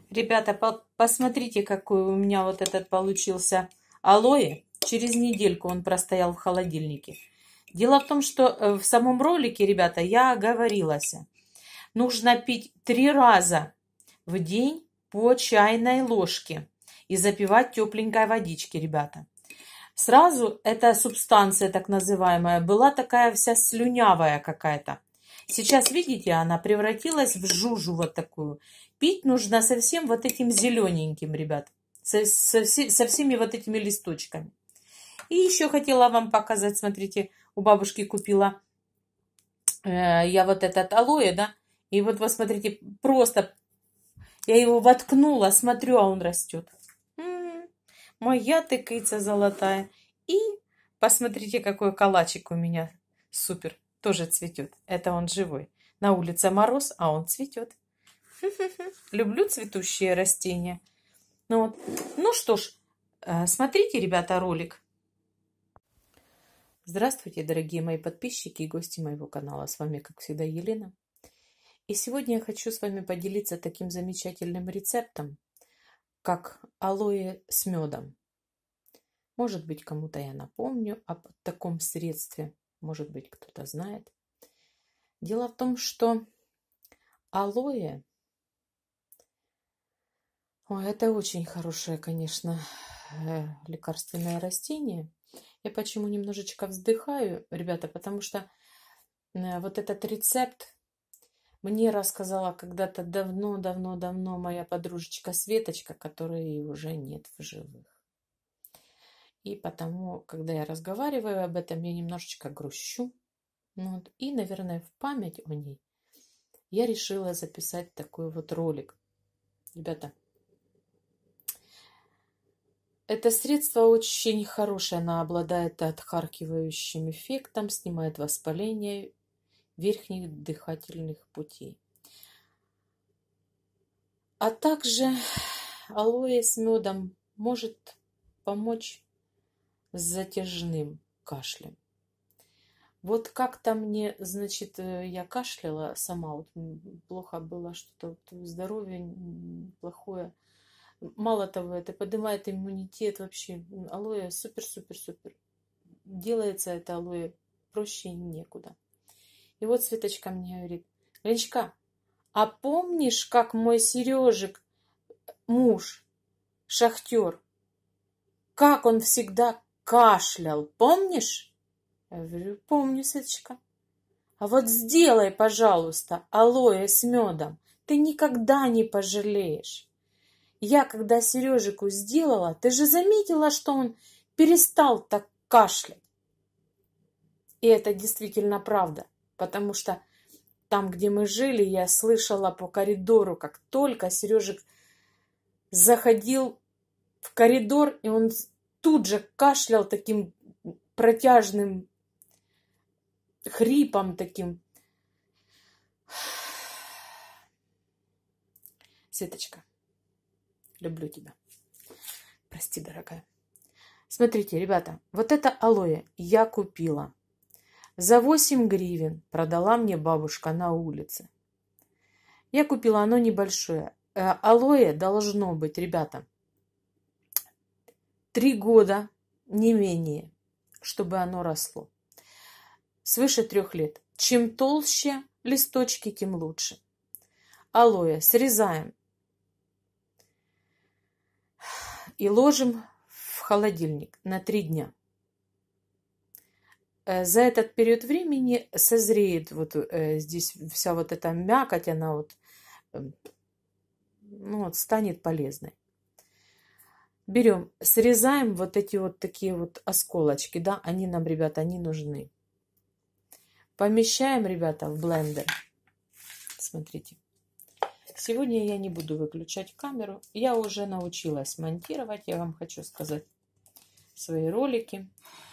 Ребята, посмотрите, какой у меня вот этот получился алоэ. Через недельку он простоял в холодильнике. Дело в том, что в самом ролике, ребята, я оговорилась. Нужно пить 3 раза в день по чайной ложке и запивать тепленькой водички, ребята. Сразу эта субстанция, так называемая, была такая вся слюнявая какая-то. Сейчас, видите, она превратилась в жужу вот такую. Пить нужно совсем вот этим зелененьким, ребят. Со всеми вот этими листочками. И еще хотела вам показать, смотрите, у бабушки купила я вот этот алоэ, да. И вот посмотрите, просто я его воткнула, смотрю, а он растет. Моя тыкается золотая. И посмотрите, какой калачик у меня. Супер. Тоже цветет. Это он живой. На улице мороз, а он цветет. Люблю цветущие растения. Ну что ж, смотрите, ребята, ролик. Здравствуйте, дорогие мои подписчики и гости моего канала. С вами, как всегда, Елена. И сегодня я хочу с вами поделиться таким замечательным рецептом, как алоэ с медом. Может быть, кому-то я напомню об таком средстве. Может быть, кто-то знает. Дело в том, что алоэ, это очень хорошее, конечно, лекарственное растение. Я почему немножечко вздыхаю, ребята, потому что вот этот рецепт мне рассказала когда-то давно моя подружечка Светочка, которой уже нет в живых. И потому, когда я разговариваю об этом, я немножечко грущу. И, наверное, в память о ней я решила записать такой вот ролик. Ребята, это средство очень хорошее, оно обладает отхаркивающим эффектом, снимает воспаление верхних дыхательных путей. А также алоэ с медом может помочь с затяжным кашлем. Вот как-то мне, значит, я кашляла сама, вот плохо было, что-то вот здоровье плохое. Мало того, это поднимает иммунитет вообще. Алоэ супер-супер-супер. Делается это алоэ проще некуда. И вот Светочка мне говорит: Леночка, а помнишь, как мой Сережик, муж, шахтер, как он всегда кашлял, помнишь? Я говорю: помню, Светочка. А вот сделай, пожалуйста, алоэ с медом. Ты никогда не пожалеешь. Я когда Сережику сделала, ты же заметила, что он перестал так кашлять. И это действительно правда. Потому что там, где мы жили, я слышала по коридору, как только Сережик заходил в коридор, и он тут же кашлял таким протяжным хрипом таким. Светочка, люблю тебя. Прости, дорогая. Смотрите, ребята, вот это алоэ я купила. За 8 гривен продала мне бабушка на улице. Я купила, оно небольшое. Алоэ должно быть, ребята, 3 года, не менее, чтобы оно росло. Свыше 3 лет. Чем толще листочки, тем лучше. Алоэ срезаем и ложим в холодильник на 3 дня. За этот период времени созреет вот здесь вся вот эта мякоть, она вот, станет полезной. Берем, срезаем вот эти вот такие вот осколочки, да, они нам, ребята, они нужны. Помещаем, ребята, в блендер. Смотрите. Сегодня я не буду выключать камеру. Я уже научилась монтировать, я вам хочу сказать, свои ролики.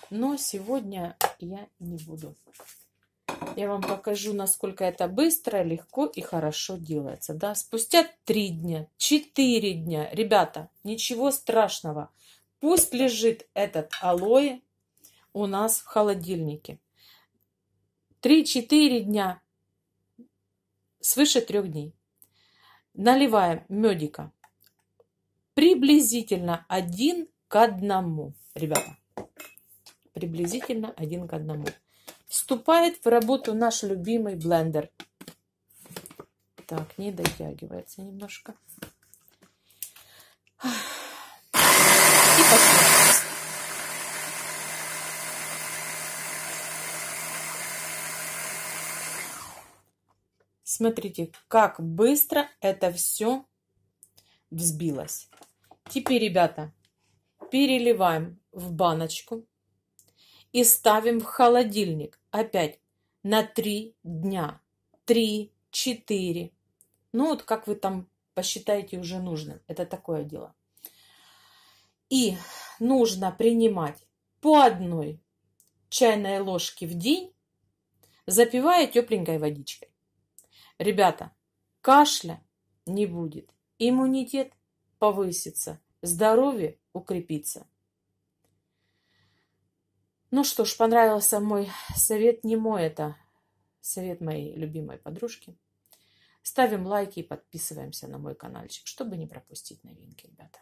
Но сегодня я не буду. Я вам покажу, насколько это быстро, легко и хорошо делается. Да? Спустя 3 дня, 4 дня, ребята, ничего страшного. Пусть лежит этот алоэ у нас в холодильнике. 3-4 дня, свыше 3 дней. Наливаем медика. приблизительно 1 к 1, ребята. Приблизительно 1 к 1. Вступает в работу наш любимый блендер. Так, не дотягивается немножко. И пошли. Смотрите, как быстро это все взбилось. Теперь, ребята, переливаем в баночку и ставим в холодильник опять на 3 дня. 3-4. Ну вот как вы там посчитаете уже нужным. Это такое дело. И нужно принимать по 1 чайной ложке в день, запивая тепленькой водичкой. Ребята, кашля не будет, иммунитет повысится, здоровье укрепится. Ну что ж, понравился мой совет, не мой, это совет моей любимой подружки. Ставим лайки и подписываемся на мой каналчик, чтобы не пропустить новинки, ребята.